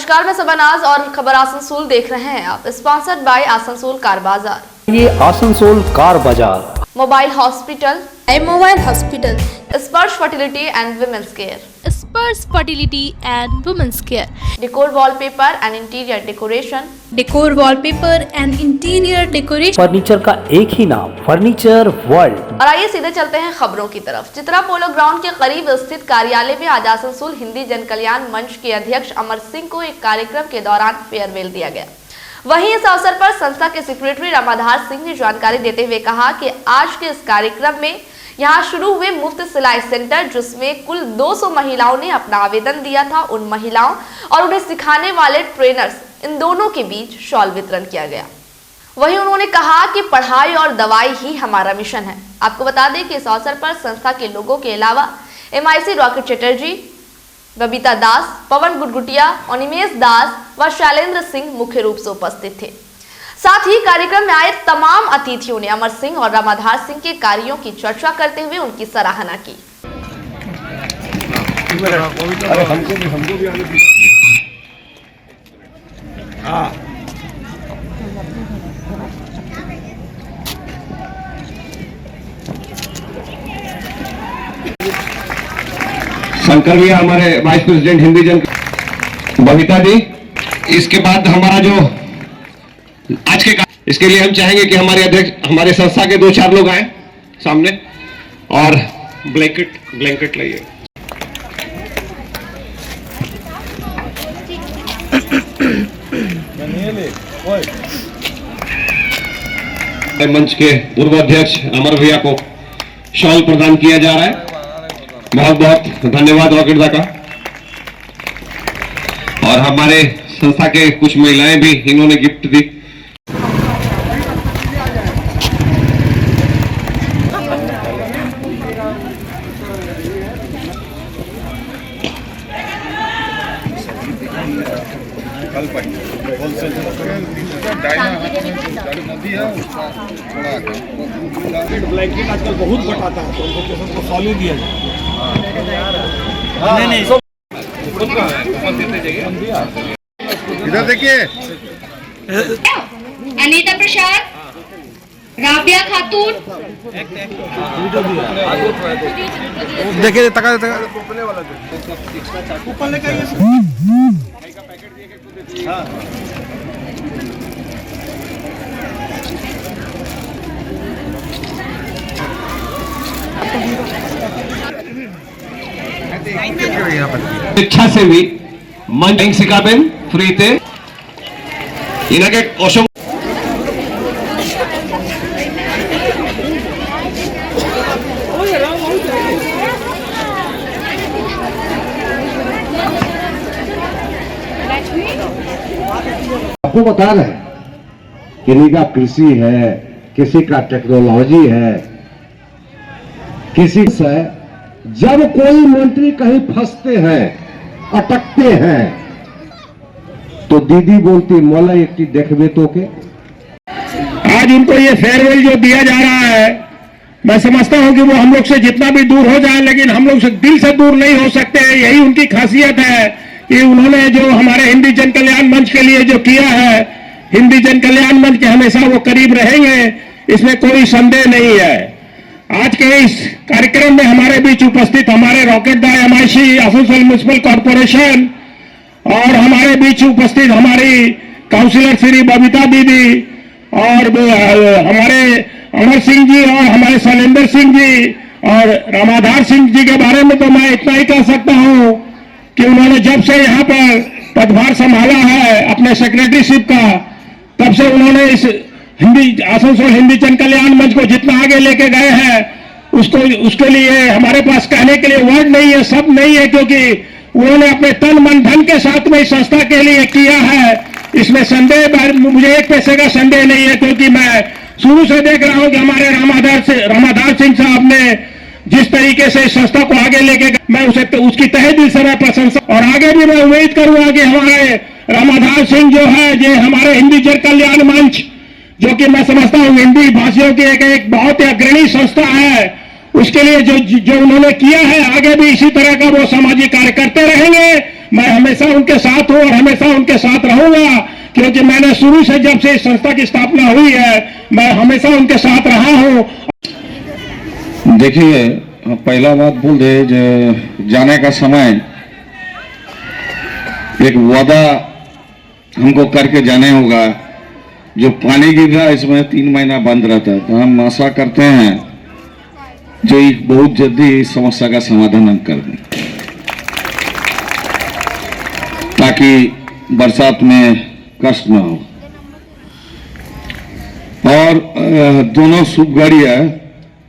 नमस्कार, मैं सबनाज और खबर आसनसोल देख रहे हैं आप। स्पॉन्सर्ड बाय आसनसोल कार बाजार। ये आसनसोल कार बाजार। Mobile hospital, mobile hospital, Sparsh fertility and women's care, Sparsh fertility and women's care, decor wallpaper and interior decoration, decor wallpaper and interior decoration, furniture का एक ही नाम, फर्नीचर वर्ल्ड। और आइए सीधे चलते हैं खबरों की तरफ। चित्रा पोलो ग्राउंड के करीब स्थित कार्यालय में आज आसनसोल हिंदी जन कल्याण मंच के अध्यक्ष अमर सिंह को एक कार्यक्रम के दौरान फेयरवेल दिया गया। वहीं इस अवसर पर संस्था के सेक्रेटरी रामाधार सिंह ने जानकारी देते हुए कहा कि आज के इस कार्यक्रम में यहां शुरू हुए मुफ्त सिलाई सेंटर, जिसमें कुल 200 महिलाओं ने अपना आवेदन दिया था, उन महिलाओं और उन्हें सिखाने वाले ट्रेनर्स, इन दोनों के बीच शॉल वितरण किया गया। वहीं उन्होंने कहा कि पढ़ाई और दवाई ही हमारा मिशन है। आपको बता दें कि इस अवसर पर संस्था के लोगों के अलावा MIC रॉकेट चटर्जी, बबीता दास, पवन गुटगुटिया, अनिमेश दास व शैलेंद्र सिंह मुख्य रूप से उपस्थित थे। साथ ही कार्यक्रम में आए तमाम अतिथियों ने अमर सिंह और रामाधार सिंह के कार्यों की चर्चा करते हुए उनकी सराहना की। शंकर भैया हमारे वाइस प्रेसिडेंट हिंदी जन, बबीता जी। इसके बाद हमारा जो आज के इसके लिए हम चाहेंगे कि हमारे अध्यक्ष, हमारे संस्था के 2-4 लोग आए सामने और ब्लैंकेट लाइए। मंच के पूर्व अध्यक्ष अमर भैया को शॉल प्रदान किया जा रहा है। बहुत बहुत धन्यवाद रॉकेट दा का। और हमारे संस्था के कुछ महिलाएं भी इन्होंने गिफ्ट दी। ब्लैंकेट आजकल बहुत घटाता है, तो सबको सॉलिड दिया जाए। नहीं इधर देखिए, अनीता प्रसाद, राबिया खातून, देखिए तका ऊपर लेके आइए। शिक्षा से भी मंच सिखाबेन फ्रीते इनके असम आपको बता रहे हैं, किसी का कृषि है, किसी का टेक्नोलॉजी है, किसी से जब कोई मंत्री कहीं फंसते हैं, अटकते हैं, तो दीदी बोलती मोला एक चीज देखबे तो के। आज उनको ये फेयरवेल जो दिया जा रहा है, मैं समझता हूं कि वो हम लोग से जितना भी दूर हो जाए, लेकिन हम लोग से दिल से दूर नहीं हो सकते। यही उनकी खासियत है कि उन्होंने जो हमारे हिंदी जन कल्याण मंच के लिए जो किया है, हिंदी जन कल्याण मंच के हमेशा वो करीब रहेंगे, इसमें कोई संदेह नहीं है। आज के इस कार्यक्रम में हमारे बीच उपस्थित हमारे रॉकेट दा MIC आसनसोल म्युनिसिपल कॉर्पोरेशन और हमारे बीच उपस्थित हमारी काउंसिलर श्री बबीता दीदी और हमारे अमर सिंह जी और हमारे शैलेंद्र सिंह जी और रामाधार सिंह जी के बारे में तो मैं इतना ही कह सकता हूं कि उन्होंने जब से यहाँ पर पदभार संभाला है अपने सेक्रेटरीशिप का, तब से उन्होंने इस हिंदी आसनसोल हिंदी जन कल्याण मंच को जितना आगे लेके गए हैं, उसके लिए हमारे पास कहने के लिए वर्ड नहीं है, शब्द नहीं है, क्योंकि उन्होंने अपने तन मन धन के साथ में इस संस्था के लिए किया है। इसमें संदेह, मुझे एक पैसे का संदेह नहीं है, क्योंकि मैं शुरू से देख रहा हूं कि हमारे रामाधार सिंह साहब ने जिस तरीके से इस संस्था को आगे लेके गए, मैं उसे उसकी तहे दिल से मैं प्रशंसा, और आगे भी मैं उम्मीद करूंगा कि हमारे रामाधार सिंह जो है, ये हमारे हिंदी जन कल्याण मंच, जो कि मैं समझता हूं हिंदी भाषियों की एक बहुत ही अग्रणी संस्था है, उसके लिए जो उन्होंने किया है, आगे भी इसी तरह का वो सामाजिक कार्य करते रहेंगे मैं हमेशा उनके साथ हूं और हमेशा उनके साथ रहूंगा, क्योंकि मैंने शुरू से जब से इस संस्था की स्थापना हुई है मैं हमेशा उनके साथ रहा हूं। देखिए, पहला बात बोल दे जाने का समय एक वादा हमको करके जाने होगा। जो पानी गिर रहा है इसमें 3 महीना बंद रहता है, तो हम आशा करते हैं जो बहुत जल्दी इस समस्या का समाधान हम कर दें, ताकि बरसात में कष्ट न हो। और दोनों शुभ गाड़ियां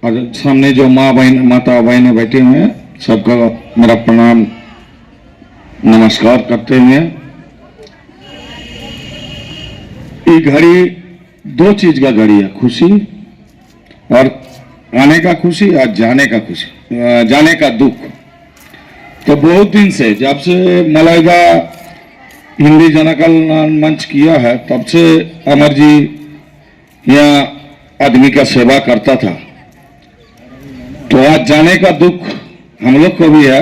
और सामने जो माता बहनें बैठे हुए हैं, सबका मेरा प्रणाम नमस्कार करते हुए, ये घड़ी 2 चीज का घड़ी है, खुशी और आने का खुशी और जाने का खुशी, जाने का दुख। तो बहुत दिन से जब से मलाइगा हिंदी जनकल्याण मंच किया है तब से अमर जी यहाँ आदमी का सेवा करता था, तो आज जाने का दुख हम लोग को भी है।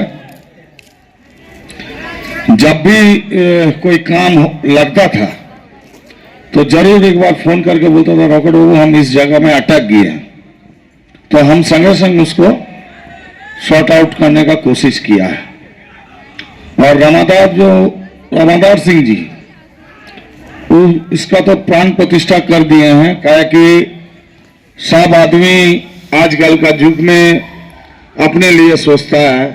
जब भी कोई काम लगता था तो जरूर एक बार फोन करके बोलता था, रॉकेट बाबू हम इस जगह में अटक गए हैं, तो हम संगे संग उसको सॉर्ट आउट करने का कोशिश किया है। और रामादार सिंह जी इसका तो प्राण प्रतिष्ठा कर दिए हैं, क्या कि सब आदमी आजकल का युग में अपने लिए सोचता है,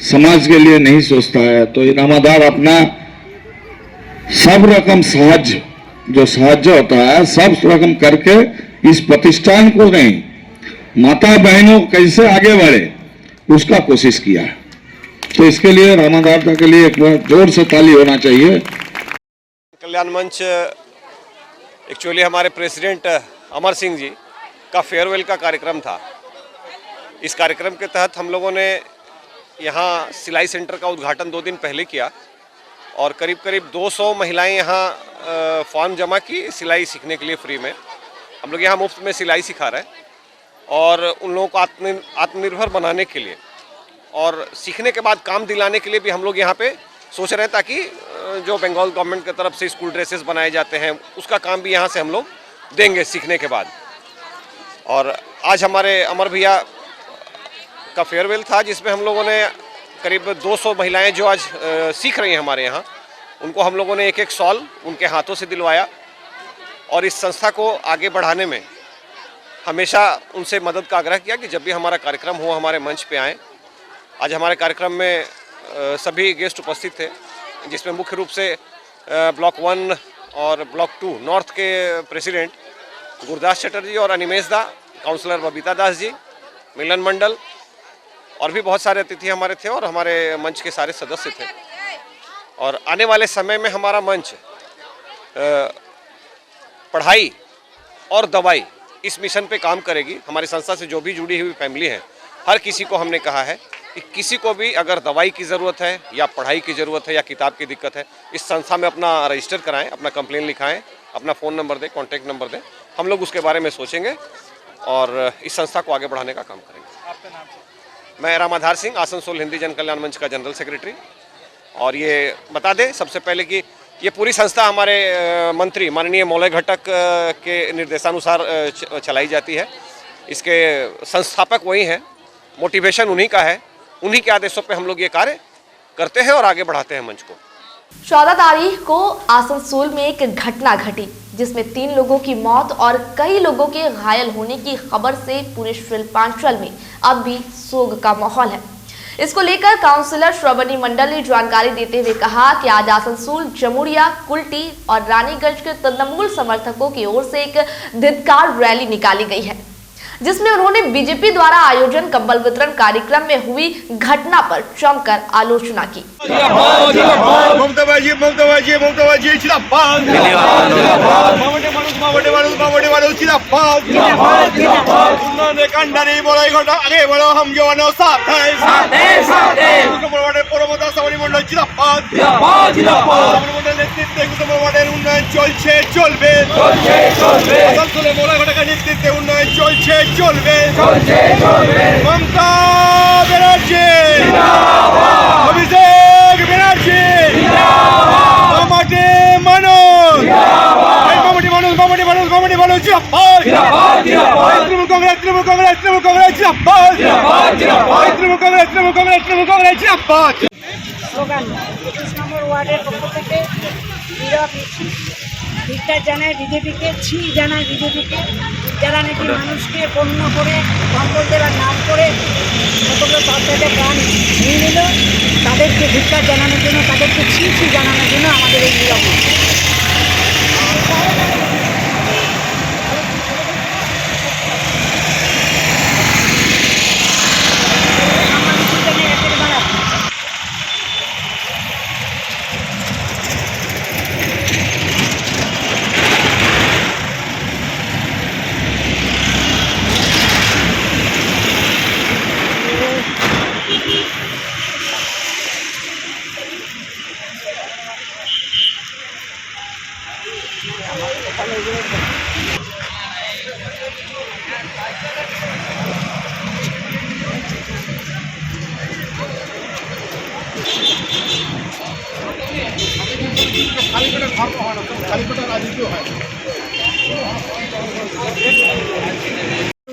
समाज के लिए नहीं सोचता है। तो ये रामादार अपना सब रकम साहाय्य जो साहाय्य होता है सब रकम करके इस प्रतिष्ठान को नहीं, माता बहनों कैसे आगे बढ़े उसका कोशिश किया है। तो इसके लिए रामादार के लिए एक बार जोर से ताली होना चाहिए। कल्याण मंच एक्चुअली हमारे प्रेसिडेंट अमर सिंह जी का फेयरवेल का कार्यक्रम था। इस कार्यक्रम के तहत हम लोगों ने यहाँ सिलाई सेंटर का उद्घाटन 2 दिन पहले किया और करीब करीब 200 महिलाएं यहाँ फॉर्म जमा की सिलाई सीखने के लिए फ्री में। हम लोग यहाँ मुफ्त में सिलाई सिखा रहे हैं और उन लोगों को आत्मनिर्भर बनाने के लिए और सीखने के बाद काम दिलाने के लिए भी हम लोग यहाँ पे सोच रहे हैं, ताकि जो बंगाल गवर्नमेंट की तरफ से स्कूल ड्रेसेस बनाए जाते हैं उसका काम भी यहाँ से हम लोग देंगे सीखने के बाद। और आज हमारे अमर भैया का फेयरवेल था, जिसमें हम लोगों ने करीब 200 महिलाएं जो आज सीख रही हैं हमारे यहाँ, उनको हम लोगों ने एक शॉल उनके हाथों से दिलवाया और इस संस्था को आगे बढ़ाने में हमेशा उनसे मदद का आग्रह किया कि जब भी हमारा कार्यक्रम हो हमारे मंच पे आएँ। आज हमारे कार्यक्रम में सभी गेस्ट उपस्थित थे, जिसमें मुख्य रूप से ब्लॉक 1 और ब्लॉक 2 नॉर्थ के प्रेसिडेंट गुरदास चटर्जी और अनिमेश दा, काउंसलर बबीता दास जी, मिलन मंडल और भी बहुत सारे अतिथि हमारे थे और हमारे मंच के सारे सदस्य थे। और आने वाले समय में हमारा मंच पढ़ाई और दवाई इस मिशन पे काम करेगी। हमारी संस्था से जो भी जुड़ी हुई फैमिली है, हर किसी को हमने कहा है कि किसी को भी अगर दवाई की ज़रूरत है या पढ़ाई की ज़रूरत है या किताब की दिक्कत है, इस संस्था में अपना रजिस्टर कराएं, अपना कंप्लेन लिखाएं, अपना फ़ोन नंबर दें, कॉन्टैक्ट नंबर दें। हम लोग उसके बारे में सोचेंगे और इस संस्था को आगे बढ़ाने का काम करेंगे। आपका नाम? मैं रामाधार सिंह, आसनसोल हिंदी जन कल्याण मंच का जनरल सेक्रेटरी। और ये बता दें सबसे पहले कि ये पूरी संस्था हमारे मंत्री माननीय मौलय घटक के निर्देशानुसार चलाई जाती है। इसके संस्थापक वही हैं, मोटिवेशन उन्हीं का है, उन्हीं के आदेशों पे हम लोग ये कार्य करते हैं और आगे बढ़ाते हैं मंच को। 14 तारीख को आसनसोल में एक घटना घटी जिसमें 3 लोगों की मौत और कई लोगों के घायल होने की खबर से पूरे शिल्पांचल में अब भी सोग का माहौल है। इसको लेकर काउंसलर श्रवणी मंडल ने जानकारी देते हुए कहा कि आज आसनसोल, जमुरिया, कुल्टी और रानीगंज के तृणमूल समर्थकों की ओर से एक धिक्कार रैली निकाली गई है, जिसमें उन्होंने बीजेपी द्वारा आयोजन कंबल वितरण कार्यक्रम में हुई घटना पर जमकर आलोचना की। চলবে মমতা ব্যানার্জি, অভিষেক ব্যানার্জি। স্লোগান 21 নম্বর ওয়ার্ডের পক্ষ থেকে নীরব ধিক্কার জানায় বিজেপিকে, ছি জানায় বিজেপিকে, যারা নাকি মানুষকে পণ্য করে কম্বল দেওয়ার নাম করে কতগুলো বাচ্চাদের প্রাণ নিয়ে নিল, তাদেরকে ধিক্কার জানানোর জন্য, তাদেরকে ছি জানানোর জন্য আমাদের এই নীরব।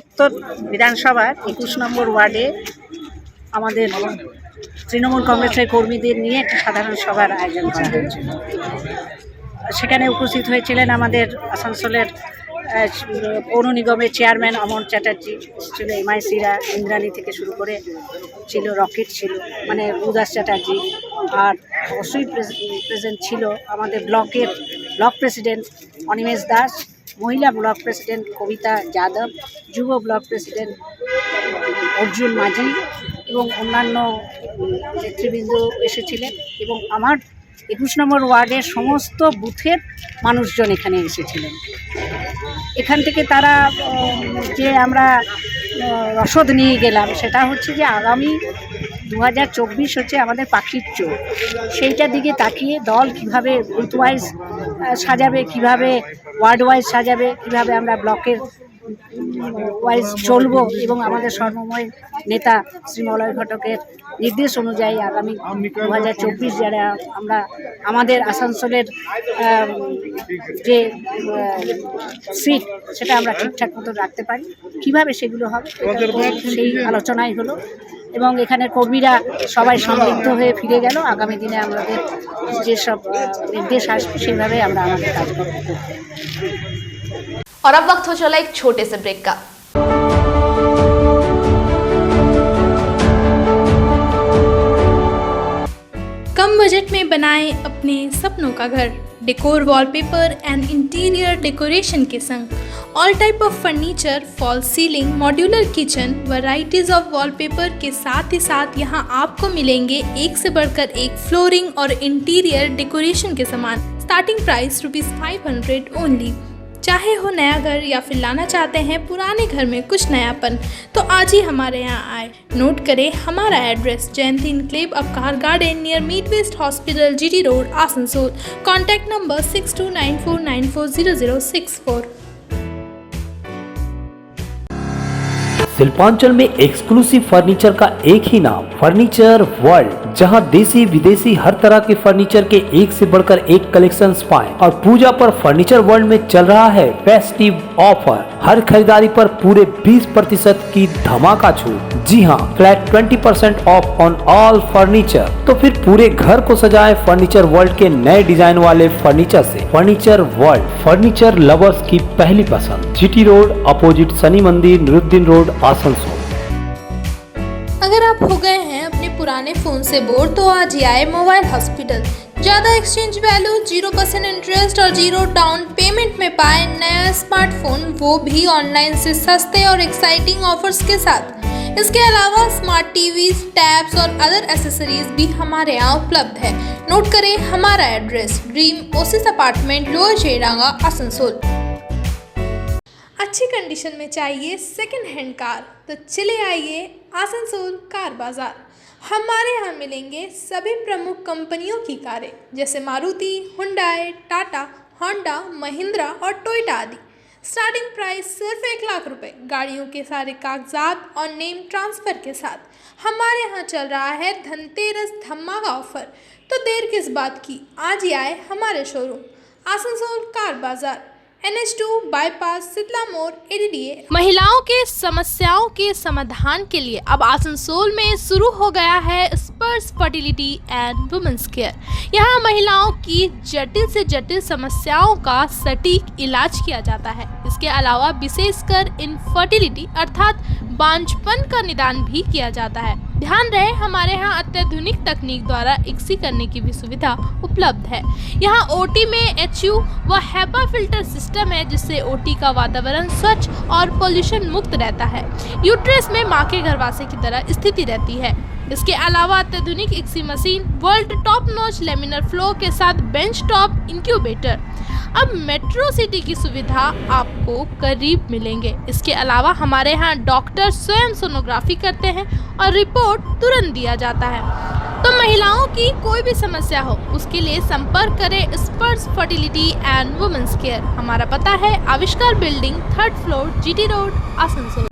উত্তর বিধানসভার 21 নম্বর ওয়ার্ডে আমাদের তৃণমূল কংগ্রেসের কর্মীদের নিয়ে একটি সাধারণ সভার আয়োজন করা হয়েছিল। সেখানে উপস্থিত হয়েছিলেন আমাদের আসানসোলের পৌর নিগমের চেয়ারম্যান অমর চ্যাটার্জি, ছিল এমআইসিরা, ইন্দ্রাণী থেকে শুরু করে ছিল, রকেট ছিল, মানে উদাস চ্যাটার্জি, আর অবশ্যই প্রেজেন্ট ছিল আমাদের ব্লক প্রেসিডেন্ট অনিমেষ দাস, মহিলা ব্লক প্রেসিডেন্ট কবিতা যাদব, যুব ব্লক প্রেসিডেন্ট অর্জুন মাঝি এবং অন্যান্য নেতৃবৃন্দ এসেছিলেন। এবং আমার 21 নম্বর ওয়ার্ডের সমস্ত বুথের মানুষজন এখানে এসেছিলেন। এখান থেকে তারা যে আমরা রসদ নিয়ে গেলাম সেটা হচ্ছে যে আগামী 2024 হচ্ছে আমাদের পাখির চোখ, সেইটার দিকে তাকিয়ে দল কিভাবে বুথ ওয়াইজ সাজাবে, কিভাবে ওয়ার্ড ওয়াইজ সাজাবে, কিভাবে আমরা ব্লকের ওয়াইজ চলবো, এবং আমাদের সর্বময় নেতা শ্রী মলয় ঘটকের নির্দেশ অনুযায়ী আগামী 2024 যারা আমরা আমাদের আসানসোলের যে সিট সেটা আমরা ঠিকঠাক মতো রাখতে পারি, কিভাবে সেগুলো হবে সেই আলোচনাই হলো। এবং এখানে কর্মীরা সবাই সমৃদ্ধ হয়ে ফিরে গেল। আগামী দিনে আমাদের যেসব নির্দেশ আসবে সেইভাবে আমরা আমাদের কাজ করব। और अब वक्त हो चला एक छोटे से ब्रेक का। कम बजट में बनाएं अपने सपनों का घर। Decor wallpaper and interior decoration के संग all type of furniture, fall ceiling, modular kitchen, varieties of wallpaper के साथ ही साथ यहाँ आपको मिलेंगे एक से बढ़कर एक फ्लोरिंग और इंटीरियर डेकोरेशन के सामान। Starting price ₹500 only. चाहे हो नया घर या फिर लाना चाहते हैं पुराने घर में कुछ नयापन, तो आज ही हमारे यहाँ आए। नोट करें हमारा address, Jayanti enclave Upkar garden near मीट west hospital, GT road, Asansol. Contact number 6294940064। Shilpanchal में एक्सक्लूसिव फर्नीचर का एक ही नाम, फर्नीचर वर्ल्ड, जहां देसी विदेशी हर तरह के फर्नीचर के एक से बढ़कर एक कलेक्शंस पाएं। और पूजा पर फर्नीचर वर्ल्ड में चल रहा है फेस्टिव ऑफर, हर खरीदारी पर पूरे 20% की धमाका छूट। जी हां, flat 20% of on all furniture. तो फिर पूरे घर को सजाए फर्नीचर वर्ल्ड के नए डिजाइन वाले फर्नीचर से। फर्नीचर वर्ल्ड, फर्नीचर लवर्स की पहली पसंद, जीटी रोड अपोजिट शनि मंदिर, निरुद्दीन रोड, आसनसोल। अगर आप हो गए हैं अपने पुराने फ़ोन से बोर, तो आज ही आए मोबाइल हॉस्पिटल। ज़्यादा एक्सचेंज वैल्यू, 0% इंटरेस्ट और 0 डाउन पेमेंट में पाए नया स्मार्टफोन, वो भी ऑनलाइन से सस्ते और एक्साइटिंग ऑफर्स के साथ। इसके अलावा स्मार्ट टीवीज, टैब्स और अदर एसेसरीज भी हमारे यहाँ उपलब्ध है। नोट करें हमारा address, dream oasis apartment, lower Cheranga, Asansol. अच्छी कंडीशन में चाहिए सेकंड हैंड कार, तो चले आइए आसनसोल कार बाजार। हमारे यहाँ मिलेंगे सभी प्रमुख कंपनियों की कारें, जैसे मारुति, हुंडई, टाटा, होंडा, महिंद्रा और टोयोटा आदि। स्टार्टिंग प्राइस सिर्फ 1 लाख रुपए। गाड़ियों के सारे कागजात और नेम ट्रांसफ़र के साथ हमारे यहाँ चल रहा है धनतेरस धमाका ऑफर। तो देर किस बात की, आज ही आए हमारे शोरूम आसनसोल कार बाजार। NH2 बाईपास सितला मोड़ ADDA। महिलाओं के समस्याओं के समाधान के लिए अब आसनसोल में शुरू हो गया है स्पर्श फर्टिलिटी एंड वुमेन्स केयर। यहाँ महिलाओं की जटिल से जटिल समस्याओं का सटीक इलाज किया जाता है। इसके अलावा विशेषकर इनफर्टिलिटी अर्थात बांझपन का निदान भी किया जाता है। ध्यान रहे, हमारे यहाँ अत्याधुनिक तकनीक द्वारा इक्सी करने की भी सुविधा उपलब्ध है। यहाँ OT में HU व HEPA फिल्टर सिस्टम है, जिससे OT का वातावरण स्वच्छ और पोल्यूशन मुक्त रहता है। यूट्रस में माँ के गर्भाशय की तरह स्थिति रहती है। इसके अलावा अत्याधुनिक ICSI machine, world top notch laminar flow के साथ बेंच टॉप इंक्यूबेटर। अब मेट्रो सिटी की सुविधा आपको करीब मिलेंगे। इसके अलावा हमारे यहाँ डॉक्टर स्वयं सोनोग्राफी करते हैं और रिपोर्ट तुरंत दिया जाता है। तो महिलाओं की कोई भी समस्या हो, उसके लिए संपर्क करें स्पर्श फर्टिलिटी एंड वुमेन्स केयर। हमारा पता है Avishkar building, 3rd floor, GT road, Asansol.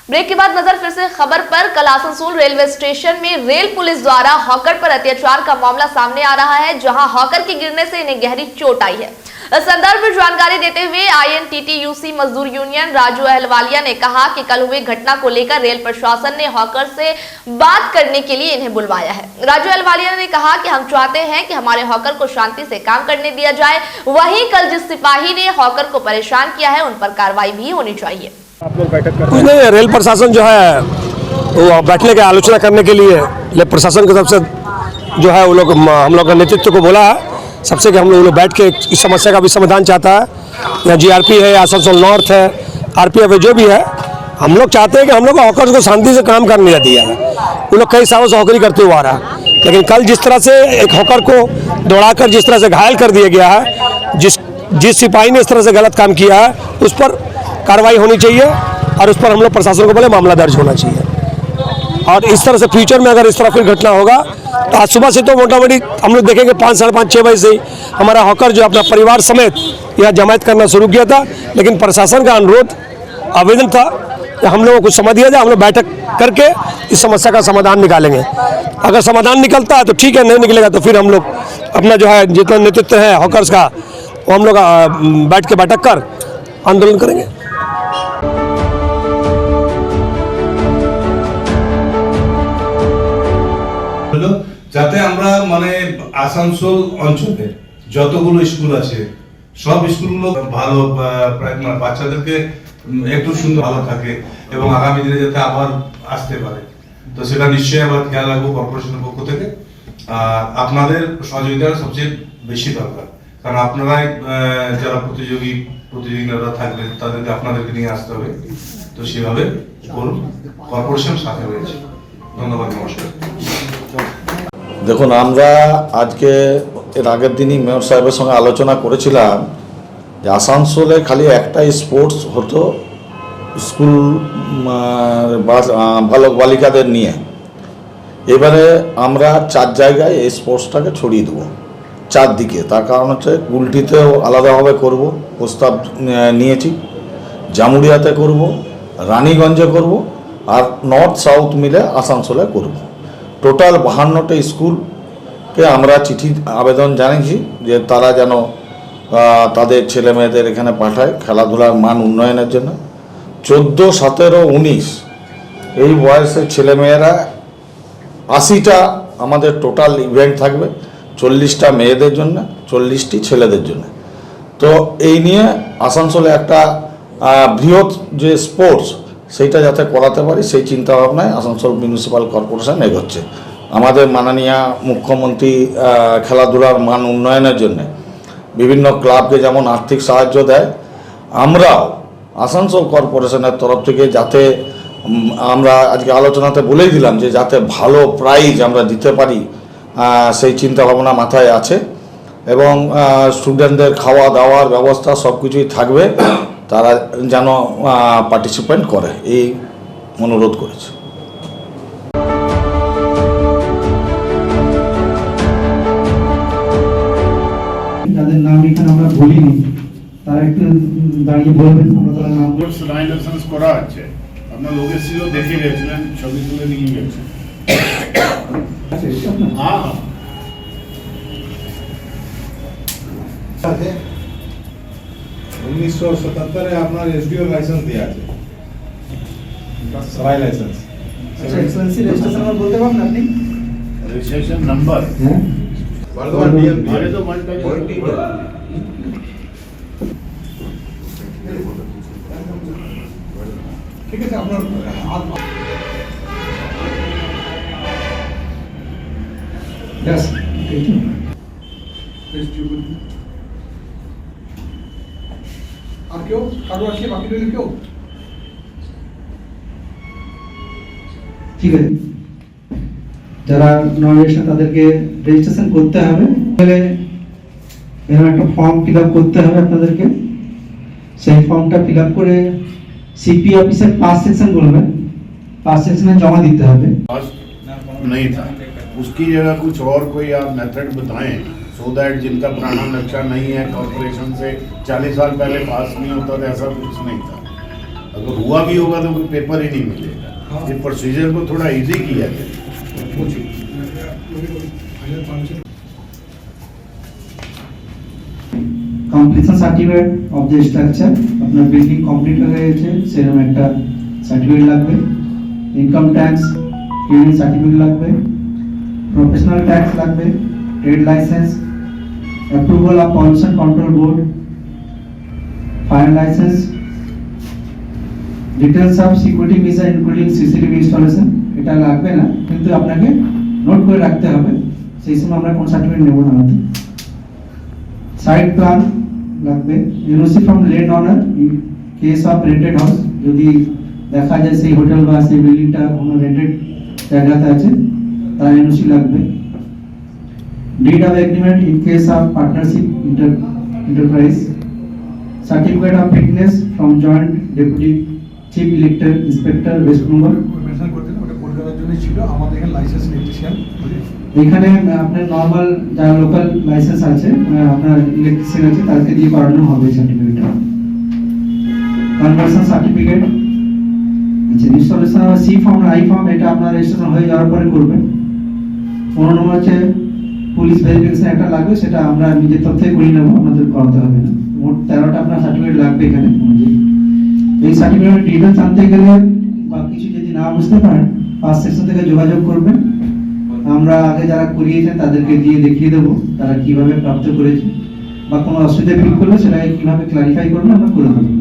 Break के बाद नजर फिर से खबर पर। कल आसनसोल रेलवे स्टेशन में रेल पुलिस द्वारा हॉकर पर अत्याचार का मामला सामने आ रहा है, जहां हॉकर के गिरने से इन्हें गहरी चोट आई है। इस संदर्भ में जानकारी देते हुए INTTUC मजदूर यूनियन राजू अहलवालिया ने कहा कि कल हुई घटना को लेकर रेल प्रशासन ने हॉकर से बात करने के लिए इन्हें बुलवाया है। राजू अहलवालिया ने कहा कि हम चाहते हैं कि हमारे हॉकर को शांति से काम करने दिया जाए। वहीं कल जिस सिपाही ने हॉकर को परेशान किया है, उन पर कार्रवाई भी होनी चाहिए। कुछ नहीं, रेल प्रशासन जो है वो बैठने की आलोचना करने के लिए प्रशासन की तरफ से जो है वो लोग हम लोग के नेतृत्व को बोला है सबसे कि हम लोग बैठ के इस समस्या का भी समाधान चाहता है। यहाँ GRP है, आसनसोल नॉर्थ है, RPF है, जो भी है, हम लोग चाहते हैं कि हम लोग हॉकर्स को शांति से काम करने दिया है। वो लोग कई सालों से हॉकरी करते हुए आ रहा है, लेकिन कल जिस तरह से एक हॉकर को दौड़ाकर जिस तरह से घायल कर दिया गया है, जिस सिपाही ने इस तरह से गलत काम किया है, उस पर कार्रवाई होनी चाहिए और उस पर हम लोग प्रशासन को बोले मामला दर्ज होना चाहिए। और इस तरह से फ्यूचर में अगर इस तरह फिर घटना होगा तो आज सुबह से तो मोटा मोटी हम लोग देखेंगे 5, साढ़े 5, 6 बजे से ही हमारा हॉकर जो अपना परिवार समेत यहाँ जमायत करना शुरू किया था। लेकिन प्रशासन का अनुरोध आवेदन था कि हम लोगों को समझ दिया जाए, हम लोग बैठक करके इस समस्या का समाधान निकालेंगे। अगर समाधान निकलता है तो ठीक है, नहीं निकलेगा तो फिर हम लोग अपना जो है जितना नेतृत्व है हॉकर्स का वो हम लोग बैठ के बैठक कर आंदोलन करेंगे। যাতে আমরা মানে আসানসোল অঞ্চলে যতগুলো স্কুল আছে সব স্কুলগুলো ভালো বাচ্চাদেরকে একটু সুন্দর ভালো থাকে এবং আগামী দিনে যাতে আবার আসতে পারে, তো সেটা নিশ্চয়ই আমরা খেয়াল রাখবো কর্পোরেশনের পক্ষ থেকে। আপনাদের সহযোগিতা সবচেয়ে বেশি দরকার, কারণ আপনারাই যারা প্রতিযোগীরা থাকবে তাদেরকে আপনাদেরকে নিয়ে আসতে হবে, তো সেভাবে করুন। কর্পোরেশন সাথে রয়েছে। ধন্যবাদ, নমস্কার। দেখুন, আমরা আজকে এর আগের দিনই মেয়র সাহেবের সঙ্গে আলোচনা করেছিলাম যে আসানসোলে খালি একটাই স্পোর্টস হতো স্কুল বালক বালিকাদের নিয়ে। এবারে আমরা 4 জায়গায় এই স্পোর্টসটাকে ছড়িয়ে দেবো, 4 দিকে। তার কারণ হচ্ছে কুলটিতেও আলাদাভাবে করব, প্রস্তাব নিয়েছি, জামুরিয়াতে করব, রানীগঞ্জে করব, আর নর্থ সাউথ মিলে আসানসোলে করব। টোটাল 52টা স্কুলকে আমরা চিঠি আবেদন জানিয়েছি যে তারা যেন তাদের ছেলে মেয়েদের এখানে পাঠায় খেলাধুলার মান উন্নয়নের জন্য। 14, 17, 19 এই বয়সের ছেলেমেয়েরা 80টা আমাদের টোটাল ইভেন্ট থাকবে, 40টা মেয়েদের জন্য, 40টি ছেলেদের জন্য। তো এই নিয়ে আসানসোলে একটা বৃহৎ যে স্পোর্টস সেইটা যাতে করাতে পারি সেই চিন্তাভাবনায় আসানসোল মিউনিসিপ্যাল কর্পোরেশন এগোচ্ছে। আমাদের মাননীয় মুখ্যমন্ত্রী খেলাধুলার মান উন্নয়নের জন্য বিভিন্ন ক্লাবকে যেমন আর্থিক সাহায্য দেয়, আমরাও আসানসোল কর্পোরেশনের তরফ থেকে যাতে আমরা আজকে আলোচনাতে বলেই দিলাম যে যাতে ভালো প্রাইজ আমরা দিতে পারি সেই চিন্তাভাবনা মাথায় আছে এবং স্টুডেন্টদের খাওয়া দাওয়ার ব্যবস্থা সব কিছুই থাকবে, তারা যেন পার্টিসিপেন্ট করে এই অনুরোধ করেছে। তাদের নাম এখানে আমরা বলিনি, তারা একটু দাঁড়িয়ে বলবেন। আমরা তার নাম লাইসেন্স করা আছে, আপনার লোক এসেছিল দেখে গেছিলেন, ছবি তুলে নিয়ে গেছেন। হ্যাঁ, 1977 আপনার এসডিও লাইসেন্স দেয়া আছে সরাই লাইসেন্স আচ্ছা এক্সেলেন্সি রেজিস্ট্রেশন নাম্বার বলতে পারবেন আপনি রেজিস্ট্রেশন নাম্বার হ্যাঁ বর্ধমান ডিএমপি আরে তো ঠিক আছে আপনার यस আর কেউ কারো আছে বাকি রইল কেউ ঠিক আছে যারা নন রেজিস্টার তাদেরকে রেজিস্ট্রেশন করতে হবে তাহলে এরকম একটা ফর্ম ফিল আপ করতে হবে আপনাদেরকে সেই ফর্মটা ফিল আপ করে সিপি অফিসের 5 সেকশন বলবেন 5 সেকশনে জমা দিতে হবে नहीं था उसकी जगह कुछ और कोई आप मेथड बताएं सो दैट जिनका पुराना नक्शा नहीं है कॉर्पोरेशन से 40 साल पहले पास नहीं होता तो ऐसा कुछ नहीं था अगर हुआ भी होगा तो कोई पेपर ही नहीं मिलेगा ये प्रोसीजर को थोड़ा इजी किया जाए completion certificate of the structure আপনার বিল্ডিং কমপ্লিট হয়ে গেছে সেরকম একটা সার্টিফিকেট লাগবে ইনকাম ট্যাক্স ক্লিয়ারিং সার্টিফিকেট লাগবে প্রফেশনাল ট্যাক্স লাগবে trade licence approval of pollution control board fire licence details of security measure including CCTV installation এটা লাগবে না কিন্তু আপনাকে নোট করে রাখতে হবে সেই সময় আমরা কোন সার্টিফিকেট নেব না হয়তো সাইট প্ল্যান লাগবে NOC from land owner in case of rented house যদি দেখা যায় সেই হোটেল বা সেই বিল্ডিংটা কোনো রেন্টেড জায়গাতে আছে তার এনওসি লাগবে did of agreement in case of partnership enterprise certificate of fitness from joint deputy chief electric inspector West Bengal mention করতে না ওটা কলকাতার জন্য ছিল আমাদের এখানে লাইসেন্স ইলেকট্রিশিয়ান এখানে আপনার নরমাল যারা লোকাল লাইসেন্স আছে আপনার ইলেকট্রিশিয়ান আছে তাকে দিয়ে করানো হবে সার্টিফিকেটটা কনভার্সন সার্টিফিকেট আচ্ছা installation C form I form এটা আপনার রেজিস্ট্রেশন হয়ে যাওয়ার পরে করবেন 15 নম্বর হচ্ছে পুলিশ ভেরিফিকেশন একটা লাগবে সেটা আমরা নিজের তরফ থেকে করে নেব আমাদের করাতে হবে না মোট 13টা আপনার সার্টিফিকেট লাগবে এখানে এই সার্টিফিকেট ডিটেইলস জানতে গেলে বা কিছু যদি না বুঝতে পারেন 5 সেকশন থেকে যোগাযোগ করবেন আমরা আগে যারা করিয়েছেন তাদেরকে দিয়ে দেখিয়ে দেবো তারা কিভাবে প্রাপ্ত করেছে বা কোনো অসুবিধা ফিল করলে সেটাকে কিভাবে ক্লারিফাই করবে আমরা করে দেবো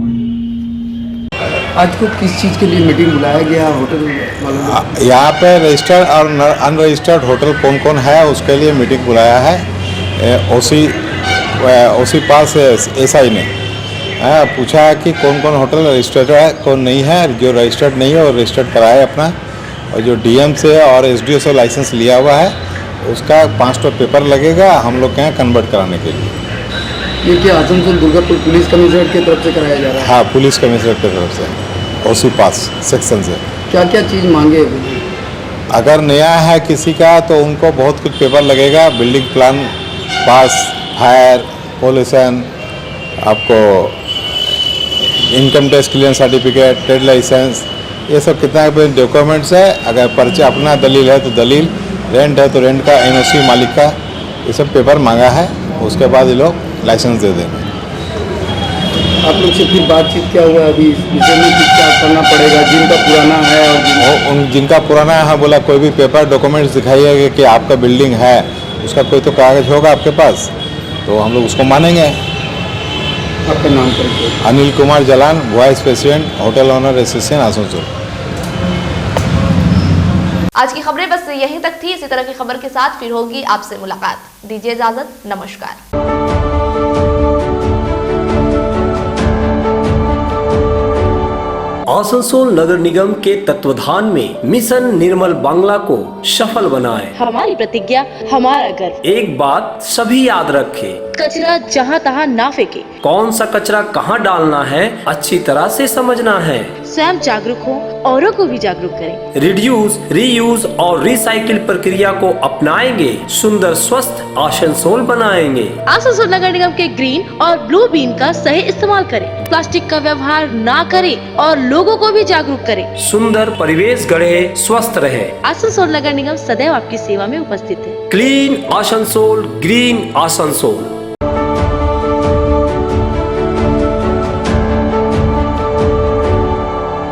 आज को किस चीज़ के लिए मीटिंग बुलाया गया होटल वालों ने? यहाँ पे रजिस्टर्ड और अनरजिस्टर्ड होटल कौन कौन है उसके लिए मीटिंग बुलाया है ओसी पास एसआई ने पूछा है कि कौन कौन होटल रजिस्टर्ड है कौन नहीं है जो रजिस्टर्ड नहीं है वो रजिस्टर्ड कराए अपना और जो डीएम से और एसडीओ से लाइसेंस लिया हुआ है उसका 5 पेपर लगेगा हम लोग के यहाँ कन्वर्ट कराने के लिए। ये क्या आजमगढ़ दुर्गापुर पुलिस कमिश्नरेट की तरफ से कराया जा रहा है? हाँ पुलिस कमिश्नरेट की तरफ से ओसी पास सेक्शन से। क्या क्या चीज़ मांगे? अगर नया है किसी का तो उनको बहुत कुछ पेपर लगेगा building plan pass fire pollution आपको income tax clearance certificate trade licence ये सब कितना डॉक्यूमेंट्स है अगर पर्चा अपना दलील है तो दलील रेंट है तो रेंट का एनओसी मालिक का ये सब पेपर मांगा है उसके बाद ये लोग लाइसेंस दे देंगे। आप लोग से फिर बातचीत क्या हुआ अभी इस विषय में क्या करना पड़ेगा जिनका पुराना है और जिनका पुराना है बोला कोई भी पेपर डॉक्यूमेंट्स दिखाइएगा कि आपका बिल्डिंग है उसका कोई तो कागज होगा आपके पास तो हम लोग उसको मानेंगे। आपका नाम परिचय? Anil Kumar Jalan vice president hotel owner association Asansol. आज की खबरें बस यहीं तक थी। इसी तरह की खबर के साथ फिर होगी आपसे मुलाकात। दीजिए इजाजत, नमस्कार। आसनसोल नगर निगम के तत्वाधान में मिशन निर्मल बांग्ला को सफल बनाएं। हमारी प्रतिज्ञा हमारा गर्व। एक बात सभी याद रखें, कचरा जहाँ तहाँ ना फेंके। कौन सा कचरा कहाँ डालना है अच्छी तरह से समझना है। स्वयं जागरूक हो, औरों को भी जागरूक करें। रिड्यूस, रीयूज और रिसाइकिल प्रक्रिया को अपनाएंगे, सुंदर स्वस्थ आसनसोल बनाएंगे। आसनसोल नगर निगम के ग्रीन और ब्लू बीन का सही इस्तेमाल करें। प्लास्टिक का व्यवहार ना करें और लोगों को भी जागरूक करें। सुंदर परिवेश गढ़े, स्वस्थ रहे। आसनसोल नगर निगम सदैव आपकी सेवा में उपस्थित है। Clean Asansol, green Asansol.